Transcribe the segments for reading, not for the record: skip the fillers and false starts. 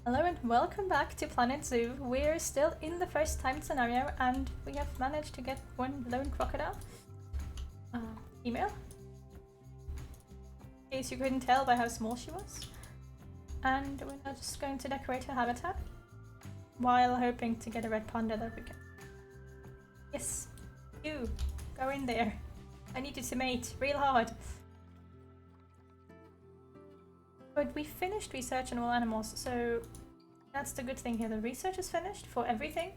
Hello and welcome back to Planet Zoo. We're still in the first time scenario and we have managed to get one lone crocodile. Female. In case you couldn't tell by how small she was. And we're now just going to decorate her habitat while hoping to get a red panda that we can. Yes, you, go in there. I need you to mate real hard. But we finished research on all animals, so that's the good thing here. The research is finished for everything.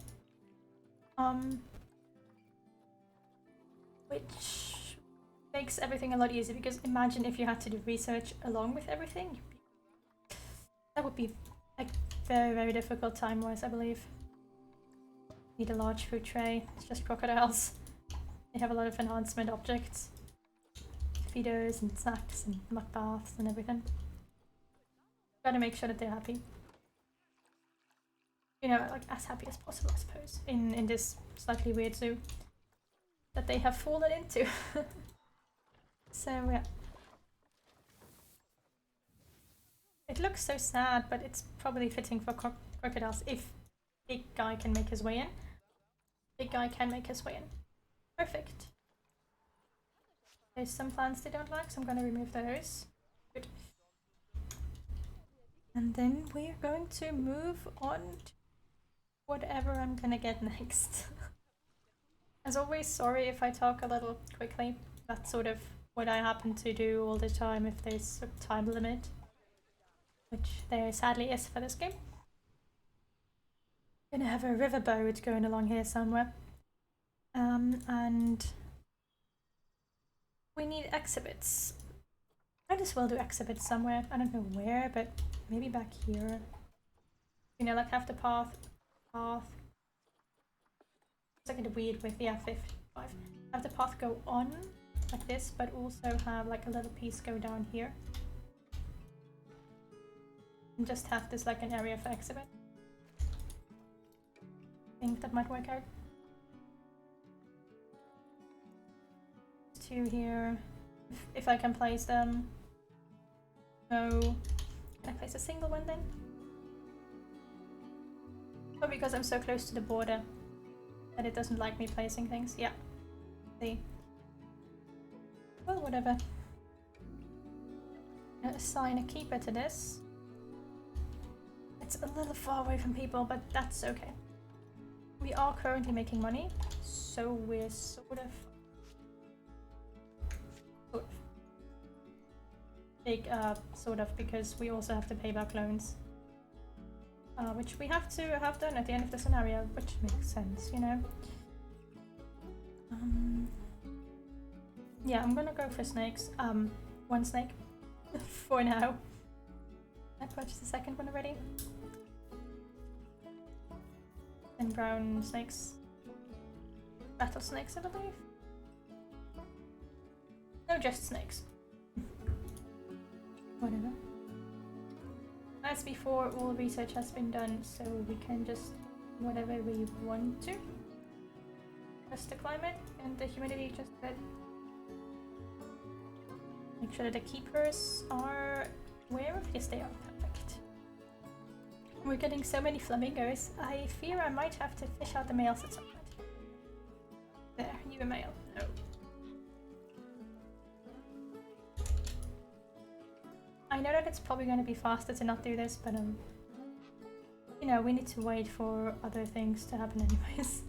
Which makes everything a lot easier, because imagine if you had to do research along with everything. That would be a very, very difficult time-wise, I believe. Need a large food tray. It's just crocodiles. They have a lot of enhancement objects. Feeders and snacks and muck baths and everything. Gotta make sure that they're happy. You know, like as happy as possible, I suppose, in this slightly weird zoo that they have fallen into. So yeah. It looks so sad, but it's probably fitting for crocodiles if big guy can make his way in. Big guy can make his way in. Perfect. There's some plants they don't like, so I'm gonna remove those. Good. And then we're going to move on to whatever I'm gonna get next. As always, sorry if I talk a little quickly. That's sort of what I happen to do all the time if there's a time limit. Which there sadly is for this game. Gonna have a riverboat going along here somewhere. And we need exhibits. Might as well do exhibits somewhere. I don't know where, but maybe back here. You know, like have the path. It's like a weird with the F55. Have the path go on like this, but also have like a little piece go down here. And just have this like an area for exhibit. I think that might work out. Two here. If I can place them. No. Can I place a single one then? Oh, because I'm so close to the border that it doesn't like me placing things. Yeah. See. Well, whatever. I'll assign a keeper to this. It's a little far away from people, but that's okay. We are currently making money, so we're sort of big, sort of, because we also have to pay back loans. Which we have to have done at the end of the scenario, which makes sense, you know? Yeah, I'm gonna go for snakes. One snake. For now. I purchased the second one already. And brown snakes. Rattlesnakes, I believe. No, just snakes. Whatever. As before, all research has been done, so we can just whatever we want to. Just the climate and the humidity, just good. Make sure that the keepers are aware of. Yes, they are. Perfect. We're getting so many flamingos. I fear I might have to fish out the males at some point. There, you a male. No. I know that it's probably going to be faster to not do this, but you know, we need to wait for other things to happen anyways.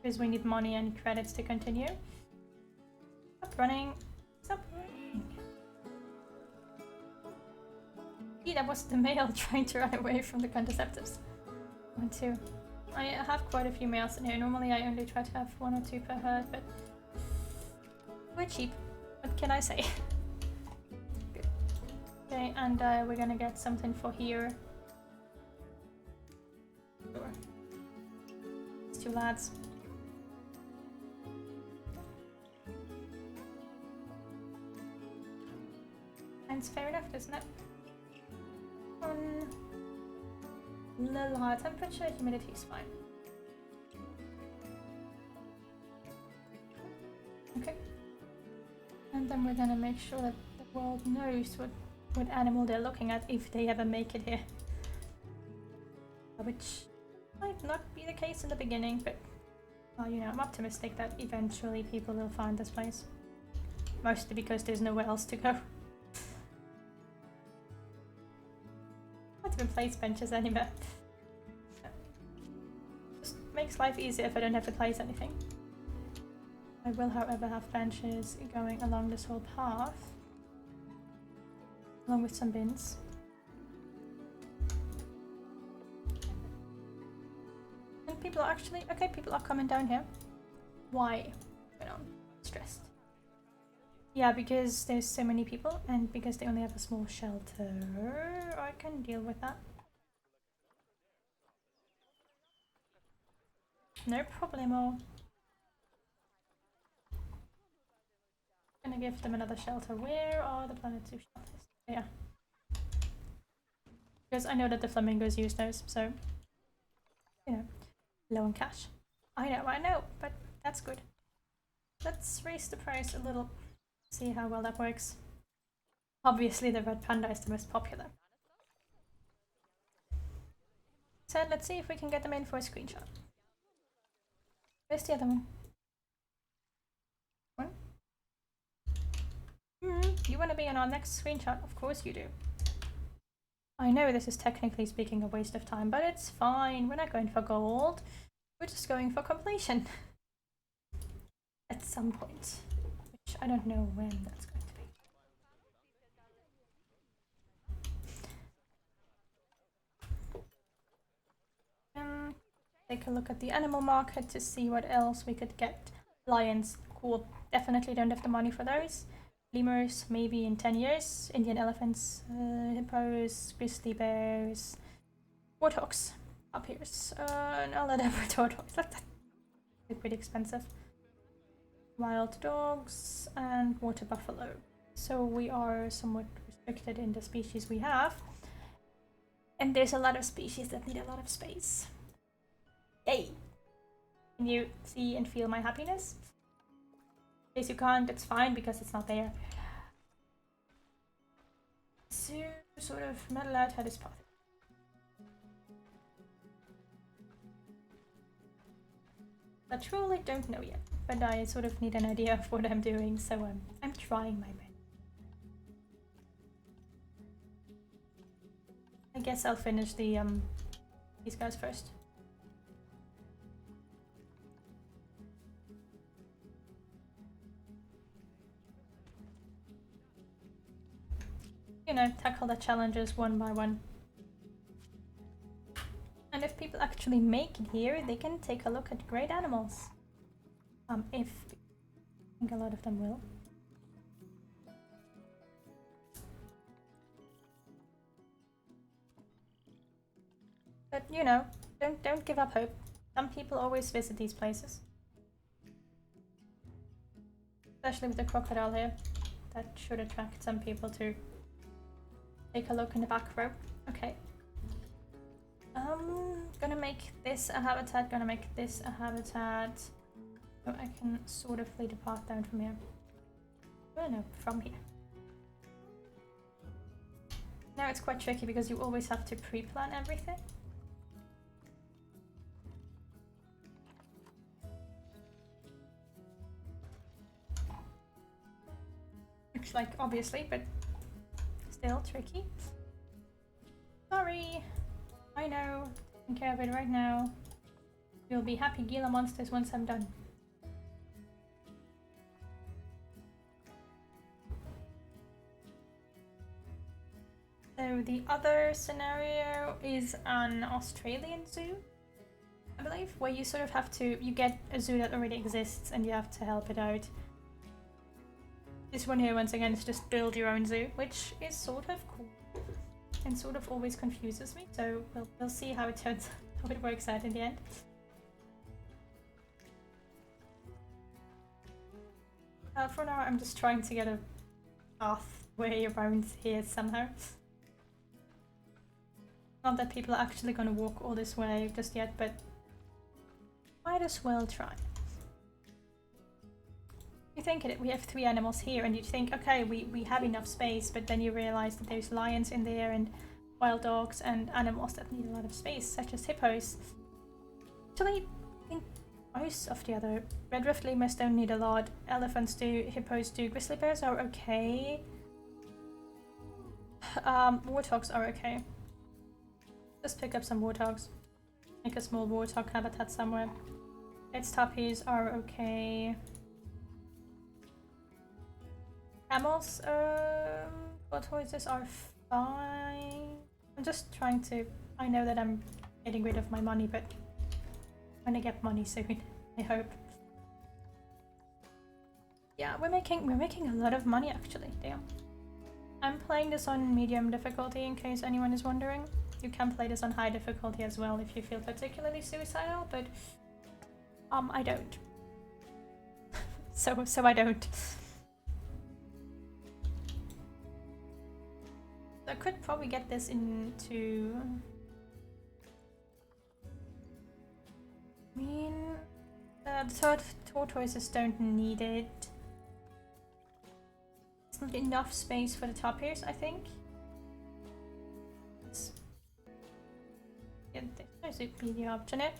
Because we need money and credits to continue. Stop running. Stop running. Gee, that was the male trying to run away from the contraceptives. 1, 2. I have quite a few males in here. Normally I only try to have 1 or 2 per herd, but we're cheap. What can I say? Okay, and we're gonna get something for here. Sure. It's 2 lads. And it's fair enough, isn't it? Little higher temperature, humidity is fine. Okay. And then we're gonna make sure that the world knows what what animal they're looking at if they ever make it here. Which might not be the case in the beginning, but well, you know, I'm optimistic that eventually people will find this place. Mostly because there's nowhere else to go. Can't even place benches anywhere. Just makes life easier if I don't have to place anything. I will, however, have benches going along this whole path, along with some bins. And people are actually okay. People are coming down here. Why? I don't know. Stressed. Yeah, because there's so many people, and because they only have a small shelter, I can deal with that. No problemo. Gonna give them another shelter. Where are the Planet Zoo shelters? Yeah. Because I know that the flamingos use those, so, you know, low on cash. I know, but that's good. Let's raise the price a little, see how well that works. Obviously the red panda is the most popular. So let's see if we can get them in for a screenshot. Where's the other one? You want to be in our next screenshot? Of course you do. I know this is technically speaking a waste of time, but it's fine. We're not going for gold. We're just going for completion. At some point. Which I don't know when that's going to be. Take a look at the animal market to see what else we could get. Lions, cool. Definitely don't have the money for those. Lemurs, maybe in 10 years. Indian elephants, hippos, grizzly bears, warthogs, tapirs, no Labrador dogs. They're pretty expensive. Wild dogs and water buffalo. So we are somewhat restricted in the species we have. And there's a lot of species that need a lot of space. Yay! Can you see and feel my happiness? In case you can't, it's fine because it's not there. So, sort of metal out how this path. I truly don't know yet, but I sort of need an idea of what I'm doing, so I'm trying my best. I guess I'll finish the these guys first. You know, tackle the challenges one by one. And if people actually make it here, they can take a look at great animals. If I think a lot of them will. But you know, don't give up hope. Some people always visit these places. Especially with the crocodile here. That should attract some people to take a look in the back row. Okay. Gonna make this a habitat, gonna make this a habitat. So I can sort of lead the path down from here. Oh no, from here. Now it's quite tricky because you always have to pre-plan everything. Looks like obviously, but still tricky. Sorry, I know. Taking care of it right now. You'll be happy Gila monsters once I'm done. So the other scenario is an Australian zoo, I believe, where you sort of have to, you get a zoo that already exists and you have to help it out. This one here, once again, is just build your own zoo, which is sort of cool and sort of always confuses me. So we'll see how it turns, how it works out in the end. For now, I'm just trying to get a pathway around here somehow. Not that people are actually going to walk all this way just yet, but might as well try. You you think it, we have 3 animals here, and you think, okay, we have enough space, but then you realize that there's lions in there and wild dogs and animals that need a lot of space, such as hippos. Actually, I think most of the other red rift lemurs don't need a lot. Elephants do, hippos do, grizzly bears are okay. Warthogs are okay. Just pick up some warthogs. Make a small warthog habitat somewhere. Its tappies are okay. Camels, tortoises are fine. I'm just trying to. I know that I'm getting rid of my money, but I'm gonna get money soon. I hope. Yeah, we're making a lot of money actually. Damn. I'm playing this on medium difficulty in case anyone is wondering. You can play this on high difficulty as well if you feel particularly suicidal, but I don't. so I don't. I could probably get this into. I mean, the tortoises don't need it. It's not enough space for the tapirs, I think. Yeah, there's a PD option there.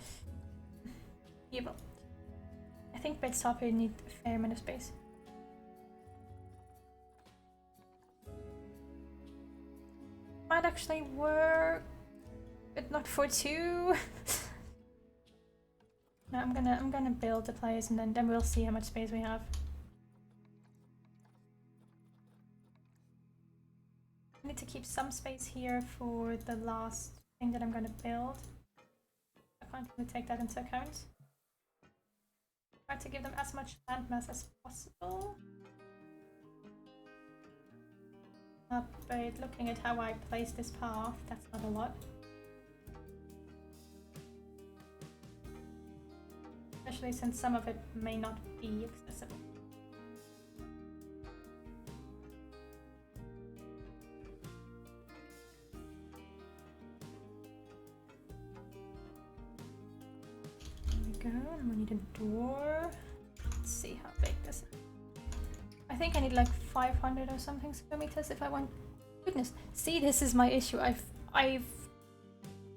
Yeah, but I think beds tapir need a fair amount of space. Might actually work, but not for 2. No, I'm gonna build the place and then we'll see how much space we have. I need to keep some space here for the last thing that I'm gonna build. I can't really take that into account. Try to give them as much landmass as possible. But looking at how I place this path, that's not a lot. Especially since some of it may not be accessible. There we go, and we need a door. Let's see how big this is. I think I need like 500 or something square meters if I want. Goodness, see, this is my issue. I've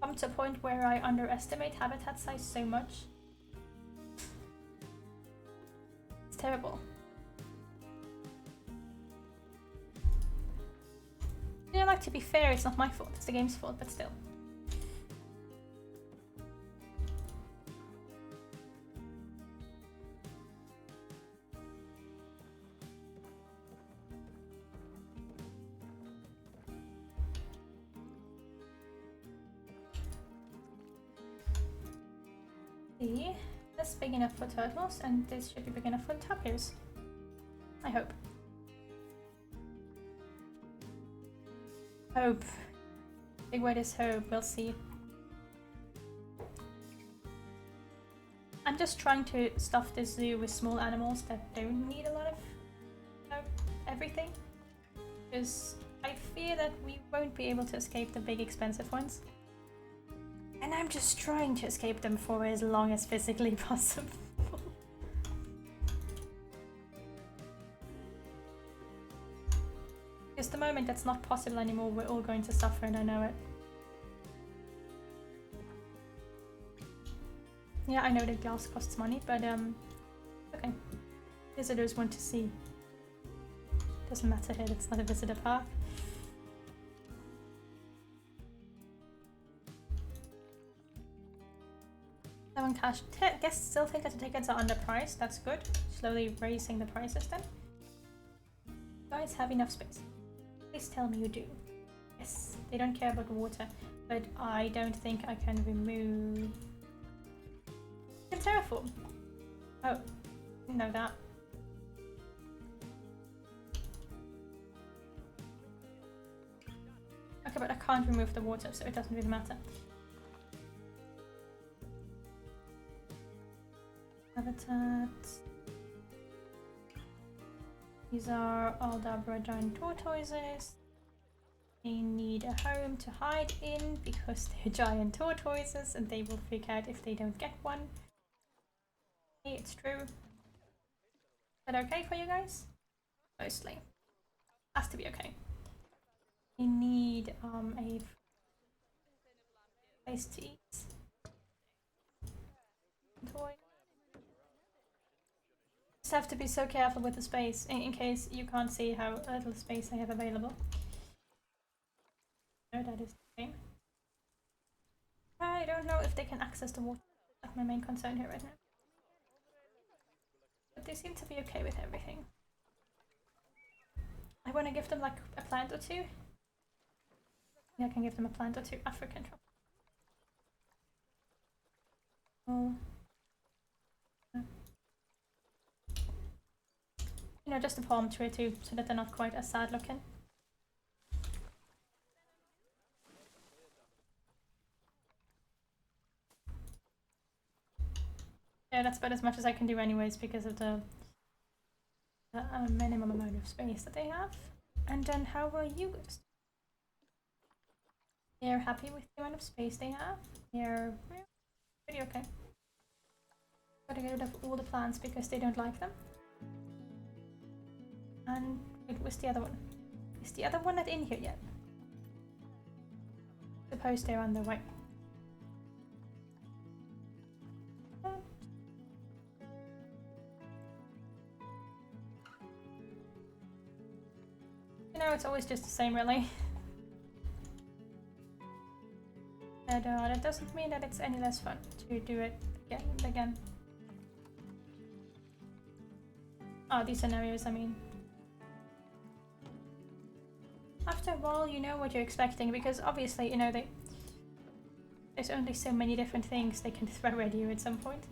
come to a point where I underestimate habitat size so much. It's terrible. You know, like, to be fair, it's not my fault. It's the game's fault, but still. See, that's big enough for turtles, and this should be big enough for tapirs. I hope. Hope. Big word is hope, we'll see. I'm just trying to stuff this zoo with small animals that don't need a lot of everything. Because I fear that we won't be able to escape the big expensive ones. And I'm just trying to escape them for as long as physically possible. Because the moment that's not possible anymore, we're all going to suffer, and I know it. Yeah, I know that glass costs money, but okay. Visitors want to see. Doesn't matter here, it's not a visitor park. Cash. Guess still think that the tickets are underpriced. That's good. Slowly raising the prices then. You guys have enough space. Please tell me you do. Yes, they don't care about water, but I don't think I can remove. You can terraform. Oh, didn't know that. Okay, but I can't remove the water, so it doesn't really matter. Habitat. These are Aldabra giant tortoises. They need a home to hide in because they're giant tortoises and they will freak out if they don't get one. Hey, it's true. that okay for you guys? Mostly. Has to be okay. We need a place to eat. Toy. Just have to be so careful with the space in case you can't see how little space I have available. No, that is the game. I don't know if they can access the water. That's my main concern here right now. But they seem to be okay with everything. I want to give them like a plant or two. Yeah, I can give them a plant or two. African tropical. Oh. You know, just a palm tree too, so that they're not quite as sad looking. Yeah, that's about as much as I can do anyways because of the minimum amount of space that they have. And then how are you guys? They're happy with the amount of space they have. They're pretty okay. Gotta get rid of all the plants because they don't like them. And wait, where's the other one? Is the other one not in here yet? Suppose they're on their way. You know, it's always just the same, really. But that doesn't mean that it's any less fun to do it again and again. Oh, these scenarios, I mean. After a while, you know what you're expecting, because obviously, you know, there's only so many different things they can throw at you at some point.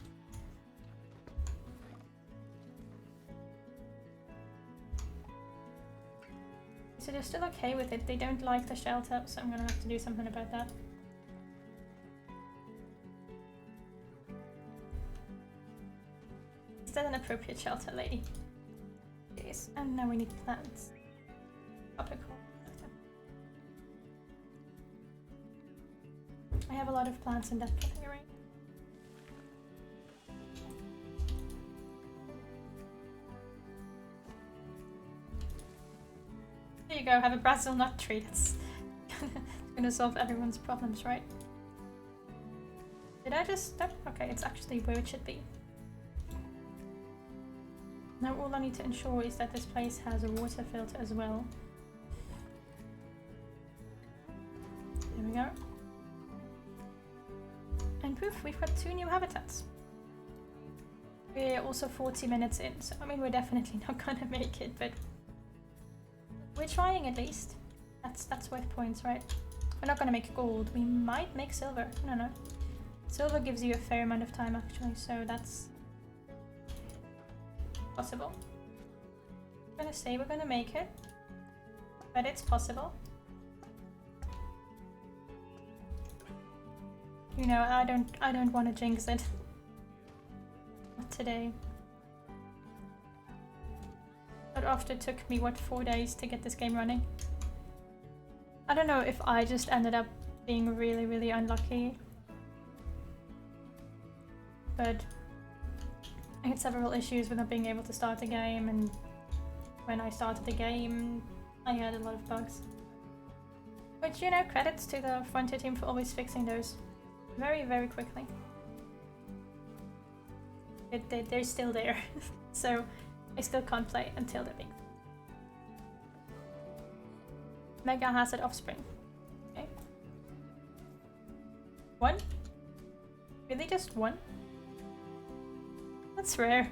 So they're still okay with it. They don't like the shelter, so I'm gonna have to do something about that. Is that an appropriate shelter, lady? It is. And now we need plants. Tropical. I have a lot of plants in that category. There you go, have a Brazil nut tree. That's gonna solve everyone's problems, right? Did I just... Oh, okay, it's actually where it should be. Now all I need to ensure is that this place has a water filter as well. There we go. And poof, we've got 2 new habitats. We're also 40 minutes in, so I mean we're definitely not gonna make it, but we're trying at least. That's worth points, right? We're not gonna make gold. We might make silver. No. Silver gives you a fair amount of time actually, so that's possible. I'm gonna say we're gonna make it, but it's possible. You know, I don't want to jinx it. Not today. But after it took me, what, 4 days to get this game running? I don't know if I just ended up being really, really unlucky. But I had several issues with not being able to start the game, and when I started the game, I had a lot of bugs. Which, you know, credits to the Frontier team for always fixing those very, very quickly. They're still there, so I still can't play until they're big. Mega Hazard Offspring. Okay. 1? Really just 1? That's rare.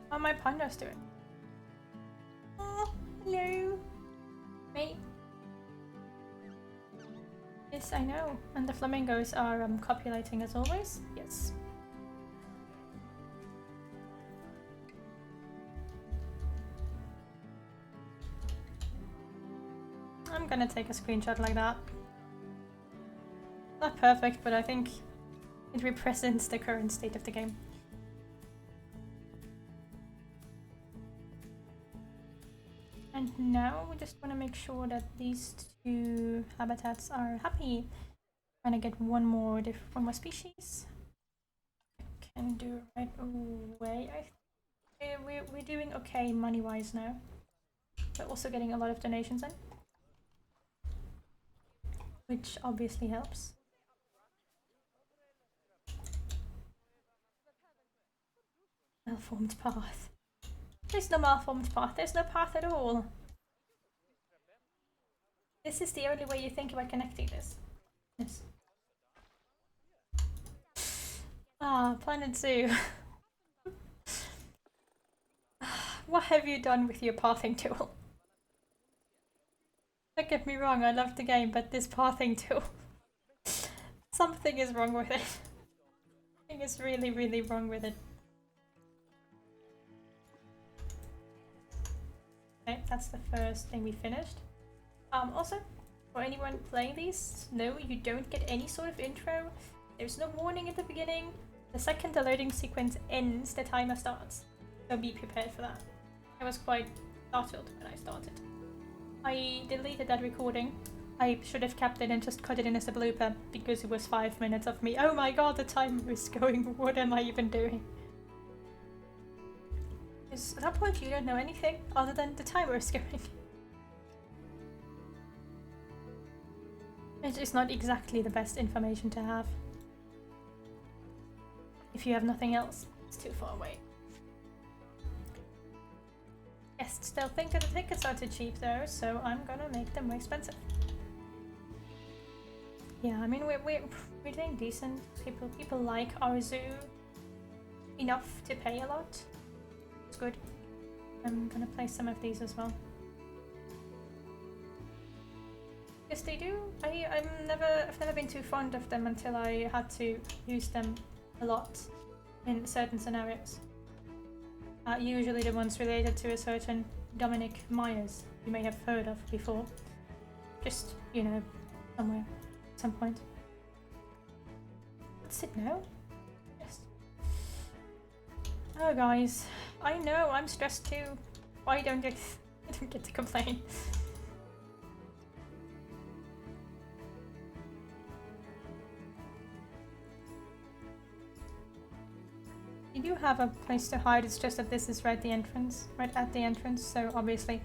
How are my pandas doing? Oh, hello. Mate. Yes, I know. And the flamingos are copulating as always. Yes. I'm gonna take a screenshot like that. Not perfect, but I think it represents the current state of the game. And now we just want to make sure that these 2 habitats are happy. Trying to get one more species. and do right away. We're doing okay money-wise now. We're also getting a lot of donations in, which obviously helps. Malformed path. There's no malformed path. There's no path at all. This is the only way you think about connecting this. Yes. Ah, Planet Zoo. What have you done with your pathing tool? Don't get me wrong, I love the game, but this pathing tool... Something is wrong with it. Something is really, really wrong with it. Okay, that's the first thing we finished. Also, for anyone playing these, no, you don't get any sort of intro. There's no warning at the beginning. The second the loading sequence ends, the timer starts. So be prepared for that. I was quite startled when I started. I deleted that recording. I should have kept it and just cut it in as a blooper because it was 5 minutes of me. Oh my god, the timer is going. What am I even doing? Because at that point you don't know anything other than the timer is going. It is not exactly the best information to have. If you have nothing else, it's too far away. Guests still think that the tickets are too cheap though, so I'm gonna make them more expensive. Yeah, I mean we're doing decent. People like our zoo enough to pay a lot. It's good. I'm gonna play some of these as well. Yes, they do. I've never been too fond of them until I had to use them a lot in certain scenarios. Usually the ones related to a certain Dominic Myers you may have heard of before. Just, you know, somewhere, at some point. What's it now? Yes. Oh guys, I know, I'm stressed too. Why don't I don't get to complain? You do have a place to hide, it's just that this is right at the entrance, so obviously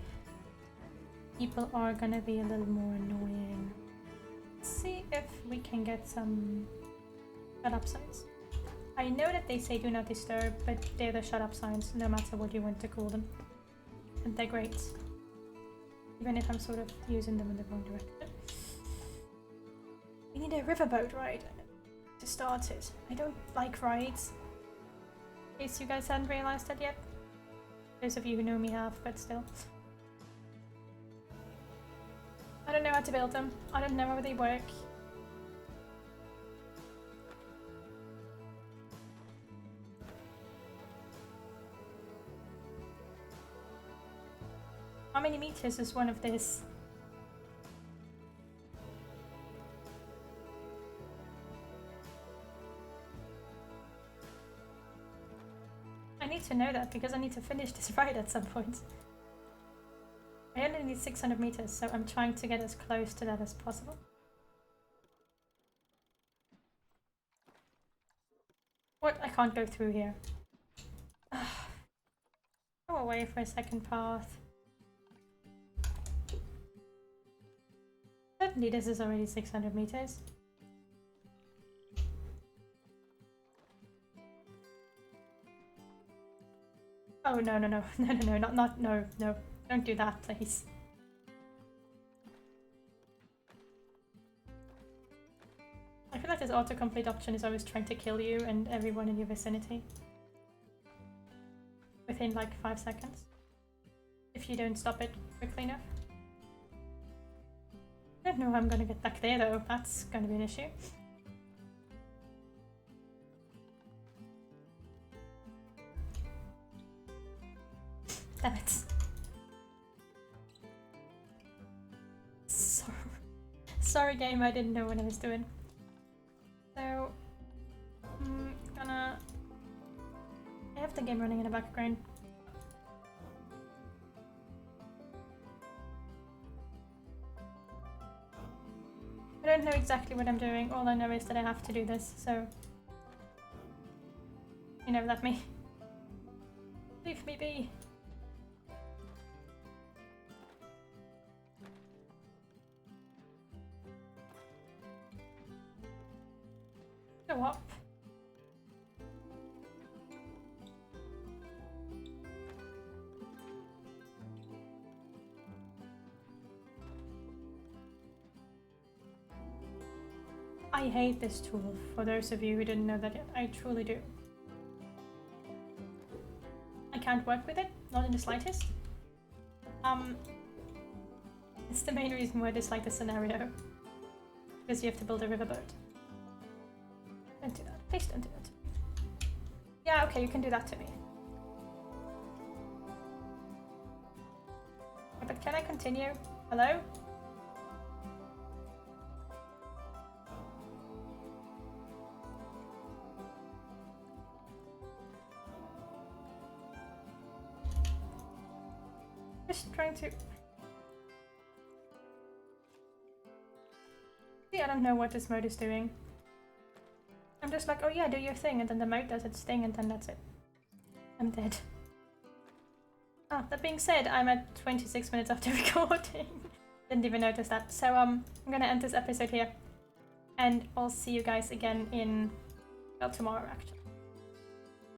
people are gonna be a little more annoying. Let's see if we can get some shut up signs. I know that they say do not disturb, but they're the shut up signs, no matter what you want to call them. And they're great. Even if I'm sort of using them in the wrong direction. We need a riverboat ride to start it. I don't like rides. In case you guys hadn't realized that yet. Those of you who know me have, but still. I don't know how to build them. I don't know how they work. How many meters is one of this? I need to know that because I need to finish this ride at some point. I only need 600 meters, so I'm trying to get as close to that as possible. What? I can't go through here. Go away for a second path. Certainly this is already 600 meters. Oh no, no, no, don't do that, please. I feel like this autocomplete option is always trying to kill you and everyone in your vicinity. Within like 5 seconds. If you don't stop it quickly enough. I don't know how I'm gonna get back there though, that's gonna be an issue. Damn it. Sorry game, I didn't know what I was doing. So, I have the game running in the background. I don't know exactly what I'm doing, all I know is that I have to do this, so... You know, let me... Leave me be. Go up. I hate this tool, for those of you who didn't know that yet. I truly do. I can't work with it, not in the slightest. It's the main reason why I dislike the scenario. Because you have to build a riverboat. Don't do that. Please don't do that to me. Yeah, okay, you can do that to me. But can I continue? Hello? Just trying to... See, I don't know what this mode is doing. I'm just like, oh yeah, do your thing, and then the mode does its thing, and then that's it. I'm dead. Ah, that being said, I'm at 26 minutes after recording. Didn't even notice that. So I'm gonna end this episode here. And I'll see you guys again in, well, tomorrow actually.